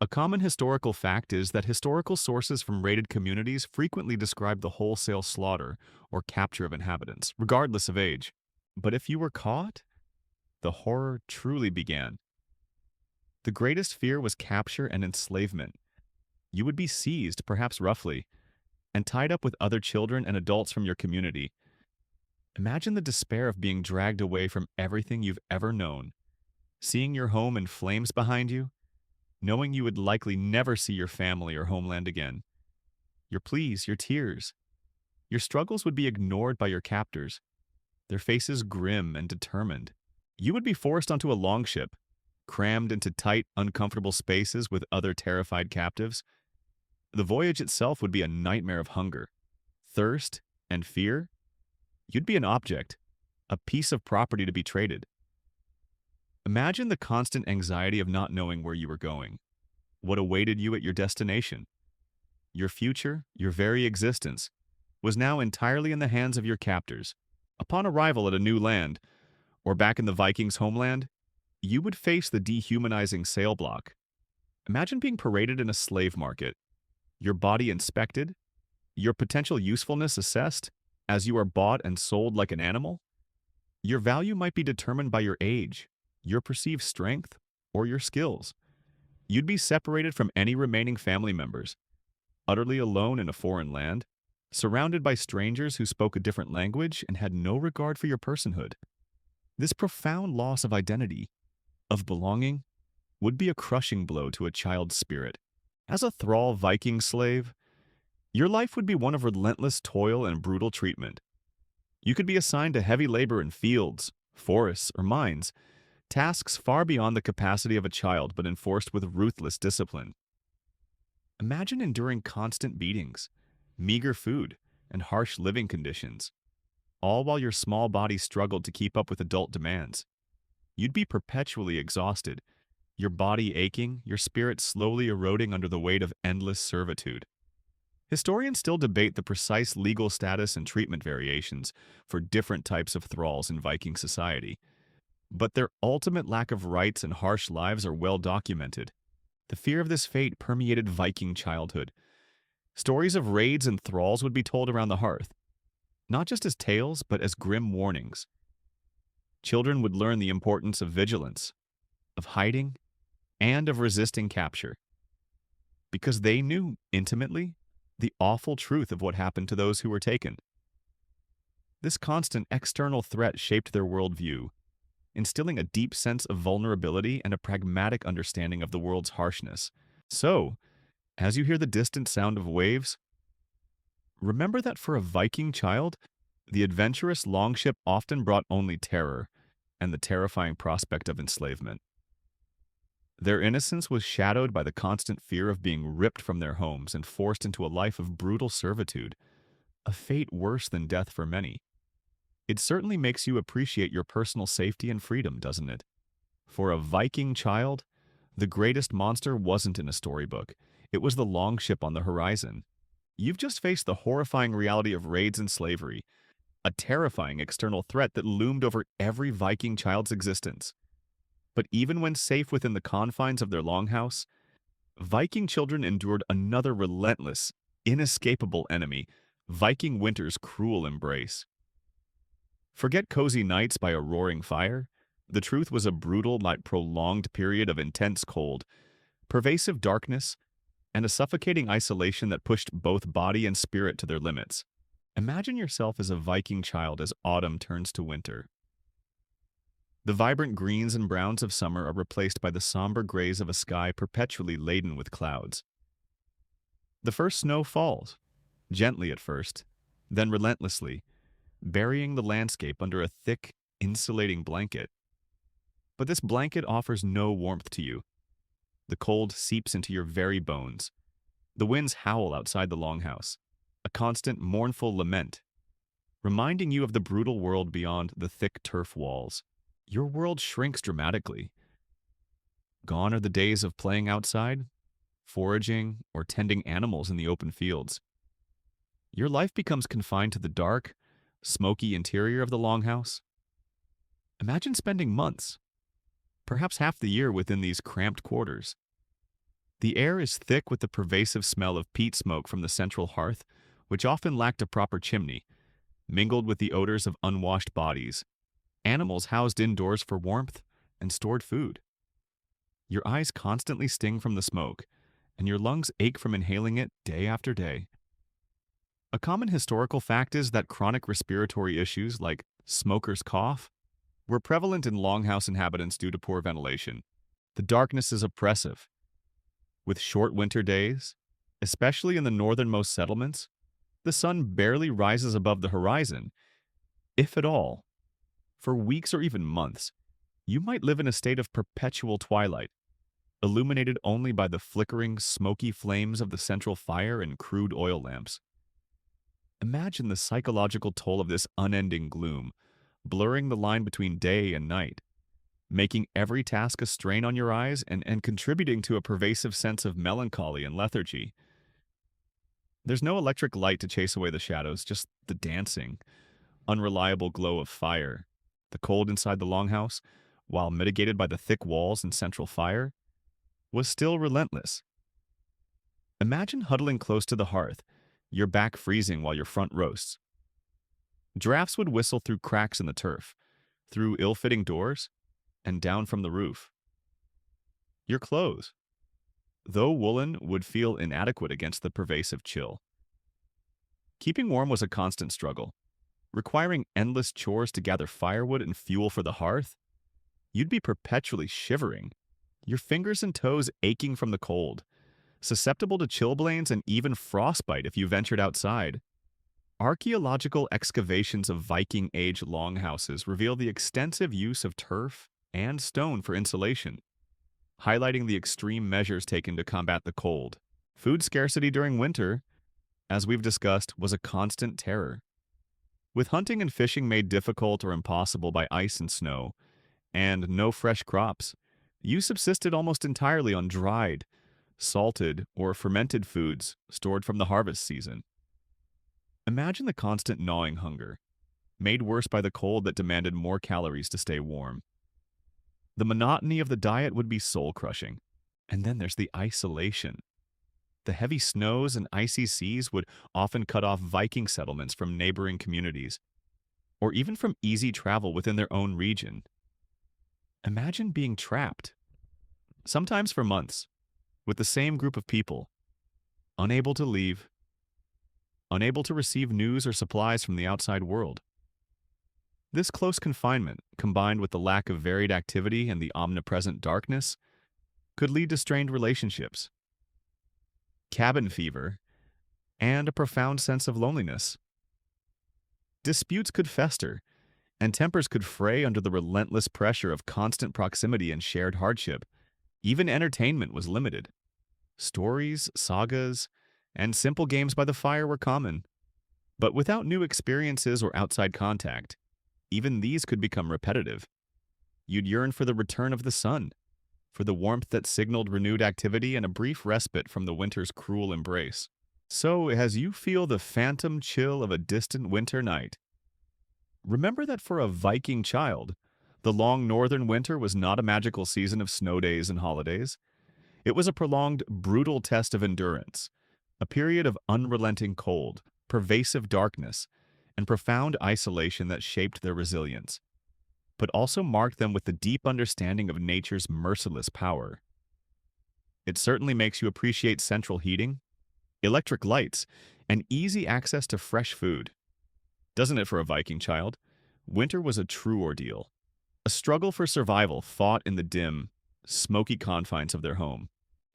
A common historical fact is that historical sources from raided communities frequently describe the wholesale slaughter or capture of inhabitants, regardless of age. But if you were caught, the horror truly began. The greatest fear was capture and enslavement. You would be seized, perhaps roughly, and tied up with other children and adults from your community. Imagine the despair of being dragged away from everything you've ever known, seeing your home in flames behind you, knowing you would likely never see your family or homeland again. Your pleas, your tears, your struggles would be ignored by your captors, their faces grim and determined. You would be forced onto a longship, crammed into tight, uncomfortable spaces with other terrified captives. The voyage itself would be a nightmare of hunger, thirst, and fear. You'd be an object, a piece of property to be traded. Imagine the constant anxiety of not knowing where you were going, what awaited you at your destination. Your future, your very existence, was now entirely in the hands of your captors. Upon arrival at a new land, or back in the Vikings' homeland, you would face the dehumanizing sail block. Imagine being paraded in a slave market, your body inspected, your potential usefulness assessed, as you are bought and sold like an animal. Your value might be determined by your age, your perceived strength, or your skills. You'd be separated from any remaining family members, utterly alone in a foreign land, surrounded by strangers who spoke a different language and had no regard for your personhood. This profound loss of identity, of belonging, would be a crushing blow to a child's spirit. As a thrall Viking slave, your life would be one of relentless toil and brutal treatment. You could be assigned to heavy labor in fields, forests, or mines, tasks far beyond the capacity of a child but enforced with ruthless discipline. Imagine enduring constant beatings, meager food, and harsh living conditions, all while your small body struggled to keep up with adult demands. You'd be perpetually exhausted, your body aching, your spirit slowly eroding under the weight of endless servitude. Historians still debate the precise legal status and treatment variations for different types of thralls in Viking society, but their ultimate lack of rights and harsh lives are well documented. The fear of this fate permeated Viking childhood. Stories of raids and thralls would be told around the hearth, not just as tales, but as grim warnings. Children would learn the importance of vigilance, of hiding, and of resisting capture, because they knew, intimately, the awful truth of what happened to those who were taken. This constant external threat shaped their worldview, instilling a deep sense of vulnerability and a pragmatic understanding of the world's harshness. So, as you hear the distant sound of waves, remember that for a Viking child, the adventurous longship often brought only terror and the terrifying prospect of enslavement. Their innocence was shadowed by the constant fear of being ripped from their homes and forced into a life of brutal servitude, a fate worse than death for many. It certainly makes you appreciate your personal safety and freedom, doesn't it? For a Viking child, the greatest monster wasn't in a storybook. It was the longship on the horizon. You've just faced the horrifying reality of raids and slavery, a terrifying external threat that loomed over every Viking child's existence. But even when safe within the confines of their longhouse, Viking children endured another relentless, inescapable enemy, Viking winter's cruel embrace. Forget cozy nights by a roaring fire. The truth was a brutal, prolonged period of intense cold, pervasive darkness, and a suffocating isolation that pushed both body and spirit to their limits. Imagine yourself as a Viking child as autumn turns to winter. The vibrant greens and browns of summer are replaced by the somber grays of a sky perpetually laden with clouds. The first snow falls, gently at first, then relentlessly, burying the landscape under a thick, insulating blanket. But this blanket offers no warmth to you. The cold seeps into your very bones. The winds howl outside the longhouse, a constant mournful lament, reminding you of the brutal world beyond the thick turf walls. Your world shrinks dramatically. Gone are the days of playing outside, foraging, or tending animals in the open fields. Your life becomes confined to the dark, smoky interior of the longhouse. Imagine spending months, perhaps half the year within these cramped quarters. The air is thick with the pervasive smell of peat smoke from the central hearth, which often lacked a proper chimney, mingled with the odors of unwashed bodies, animals housed indoors for warmth, and stored food. Your eyes constantly sting from the smoke, and your lungs ache from inhaling it day after day. A common historical fact is that chronic respiratory issues like smoker's cough were prevalent in longhouse inhabitants due to poor ventilation. The darkness is oppressive. With short winter days, especially in the northernmost settlements, the sun barely rises above the horizon, if at all. For weeks or even months, you might live in a state of perpetual twilight, illuminated only by the flickering, smoky flames of the central fire and crude oil lamps. Imagine the psychological toll of this unending gloom, blurring the line between day and night, making every task a strain on your eyes and contributing to a pervasive sense of melancholy and lethargy. There's no electric light to chase away the shadows, just the dancing, unreliable glow of fire. The cold inside the longhouse, while mitigated by the thick walls and central fire, was still relentless. Imagine huddling close to the hearth, your back freezing while your front roasts. Drafts would whistle through cracks in the turf, through ill-fitting doors, and down from the roof. Your clothes, though woolen, would feel inadequate against the pervasive chill. Keeping warm was a constant struggle, requiring endless chores to gather firewood and fuel for the hearth. You'd be perpetually shivering, your fingers and toes aching from the cold, susceptible to chilblains and even frostbite if you ventured outside. Archaeological excavations of Viking Age longhouses reveal the extensive use of turf and stone for insulation, highlighting the extreme measures taken to combat the cold. Food scarcity during winter, as we've discussed, was a constant terror. With hunting and fishing made difficult or impossible by ice and snow, and no fresh crops, you subsisted almost entirely on dried, salted, or fermented foods stored from the harvest season. Imagine the constant gnawing hunger, made worse by the cold that demanded more calories to stay warm. The monotony of the diet would be soul-crushing. And then there's the isolation. The heavy snows and icy seas would often cut off Viking settlements from neighboring communities, or even from easy travel within their own region. Imagine being trapped, sometimes for months, with the same group of people, unable to leave, unable to receive news or supplies from the outside world. This close confinement, combined with the lack of varied activity and the omnipresent darkness, could lead to strained relationships, cabin fever, and a profound sense of loneliness. Disputes could fester, and tempers could fray under the relentless pressure of constant proximity and shared hardship. Even entertainment was limited. Stories, sagas, and simple games by the fire were common. But without new experiences or outside contact, even these could become repetitive. You'd yearn for the return of the sun, for the warmth that signaled renewed activity and a brief respite from the winter's cruel embrace. So, as you feel the phantom chill of a distant winter night, remember that for a Viking child, the long northern winter was not a magical season of snow days and holidays. It was a prolonged, brutal test of endurance, a period of unrelenting cold, pervasive darkness, and profound isolation that shaped their resilience, but also marked them with the deep understanding of nature's merciless power. It certainly makes you appreciate central heating, electric lights, and easy access to fresh food. Doesn't it for a Viking child? Winter was a true ordeal, a struggle for survival fought in the dim, smoky confines of their home.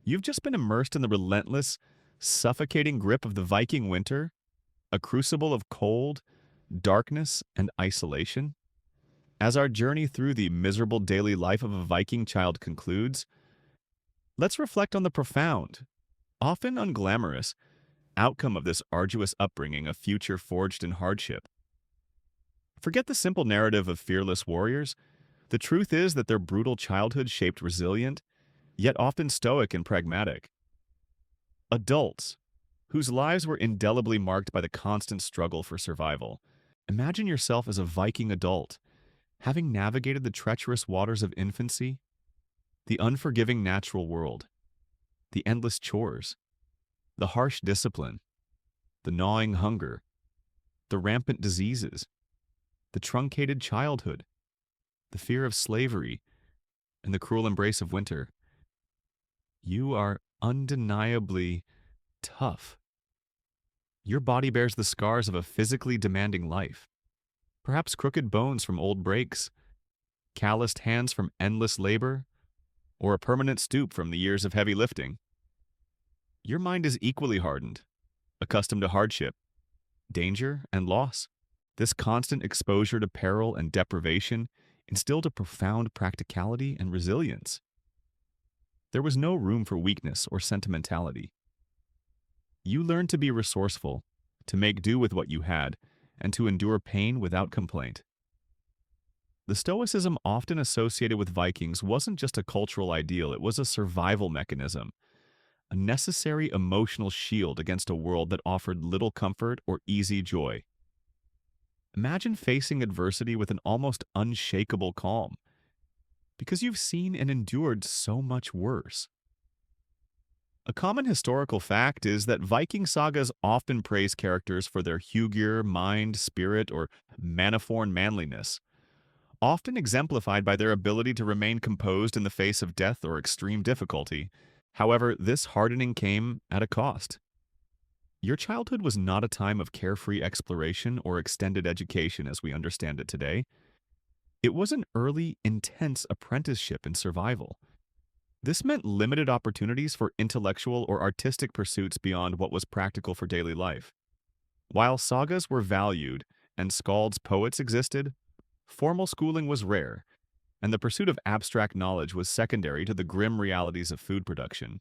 You've just been immersed in the relentless, suffocating grip of the Viking winter, a crucible of cold, darkness, and isolation. As our journey through the miserable daily life of a Viking child concludes, let's reflect on the profound, often unglamorous, outcome of this arduous upbringing, a future forged in hardship. Forget the simple narrative of fearless warriors. The truth is that their brutal childhood shaped resilient, yet often stoic and pragmatic. Adults, whose lives were indelibly marked by the constant struggle for survival. Imagine yourself as a Viking adult, having navigated the treacherous waters of infancy, the unforgiving natural world, the endless chores, the harsh discipline, the gnawing hunger, the rampant diseases, the truncated childhood, the fear of slavery, and the cruel embrace of winter. You are undeniably tough. Your body bears the scars of a physically demanding life, perhaps crooked bones from old breaks, calloused hands from endless labor, or a permanent stoop from the years of heavy lifting. Your mind is equally hardened, accustomed to hardship, danger, and loss. This constant exposure to peril and deprivation instilled a profound practicality and resilience. There was no room for weakness or sentimentality. You learned to be resourceful, to make do with what you had, and to endure pain without complaint. The stoicism often associated with Vikings wasn't just a cultural ideal, it was a survival mechanism, a necessary emotional shield against a world that offered little comfort or easy joy. Imagine facing adversity with an almost unshakable calm, because you've seen and endured so much worse. A common historical fact is that Viking sagas often praise characters for their hugr, mind, spirit, or maniform manliness, often exemplified by their ability to remain composed in the face of death or extreme difficulty. However, this hardening came at a cost. Your childhood was not a time of carefree exploration or extended education as we understand it today. It was an early, intense apprenticeship in survival. This meant limited opportunities for intellectual or artistic pursuits beyond what was practical for daily life. While sagas were valued and scalds poets existed, formal schooling was rare, and the pursuit of abstract knowledge was secondary to the grim realities of food production,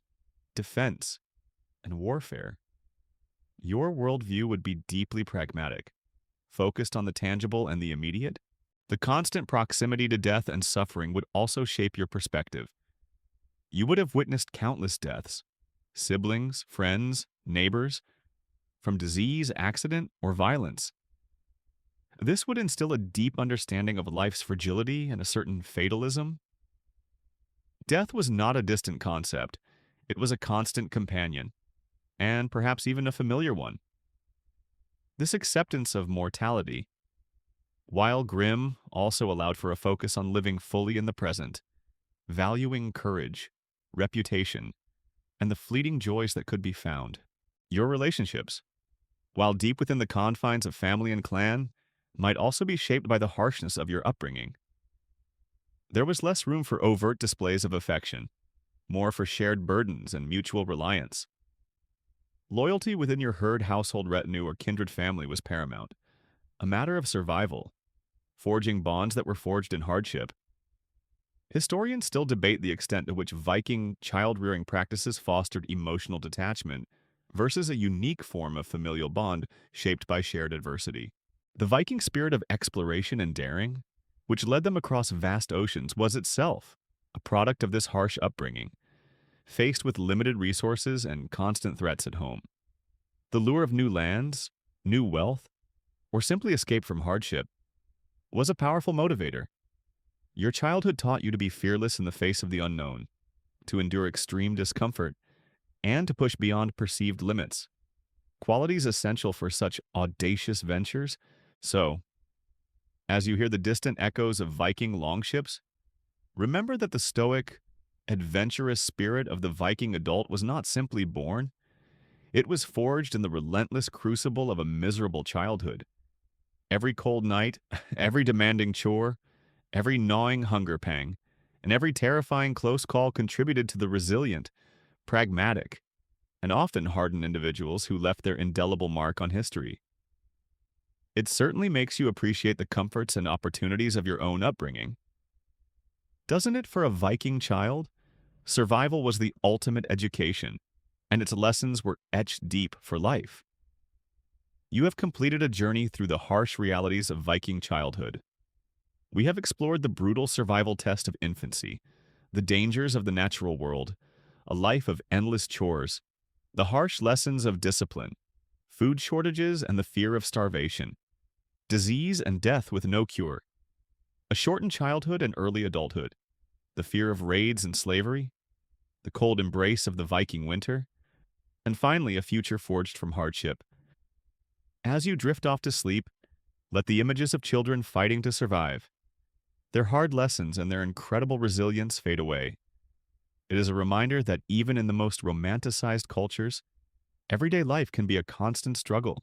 defense, and warfare. Your worldview would be deeply pragmatic, focused on the tangible and the immediate. The constant proximity to death and suffering would also shape your perspective. You would have witnessed countless deaths, siblings, friends, neighbors, from disease, accident, or violence. This would instill a deep understanding of life's fragility and a certain fatalism. Death was not a distant concept. It was a constant companion, and perhaps even a familiar one. This acceptance of mortality, while grim, also allowed for a focus on living fully in the present, valuing courage, reputation, and the fleeting joys that could be found. Your relationships, while deep within the confines of family and clan, might also be shaped by the harshness of your upbringing. There was less room for overt displays of affection, more for shared burdens and mutual reliance. Loyalty within your herd household retinue or kindred family was paramount, a matter of survival, forging bonds that were forged in hardship. Historians still debate the extent to which Viking child-rearing practices fostered emotional detachment versus a unique form of familial bond shaped by shared adversity. The Viking spirit of exploration and daring, which led them across vast oceans, was itself a product of this harsh upbringing, faced with limited resources and constant threats at home. The lure of new lands, new wealth, or simply escape from hardship was a powerful motivator. Your childhood taught you to be fearless in the face of the unknown, to endure extreme discomfort, and to push beyond perceived limits, qualities essential for such audacious ventures. So, as you hear the distant echoes of Viking longships, remember that the stoic, adventurous spirit of the Viking adult was not simply born, it was forged in the relentless crucible of a miserable childhood. Every cold night, every demanding chore, every gnawing hunger pang, and every terrifying close call contributed to the resilient, pragmatic, and often hardened individuals who left their indelible mark on history. It certainly makes you appreciate the comforts and opportunities of your own upbringing. Doesn't it for a Viking child? Survival was the ultimate education, and its lessons were etched deep for life. You have completed a journey through the harsh realities of Viking childhood. We have explored the brutal survival test of infancy, the dangers of the natural world, a life of endless chores, the harsh lessons of discipline, food shortages and the fear of starvation, disease and death with no cure, a shortened childhood and early adulthood, the fear of raids and slavery, the cold embrace of the Viking winter, and finally a future forged from hardship. As you drift off to sleep, let the images of children fighting to survive, their hard lessons and their incredible resilience fade away. It is a reminder that even in the most romanticized cultures, everyday life can be a constant struggle.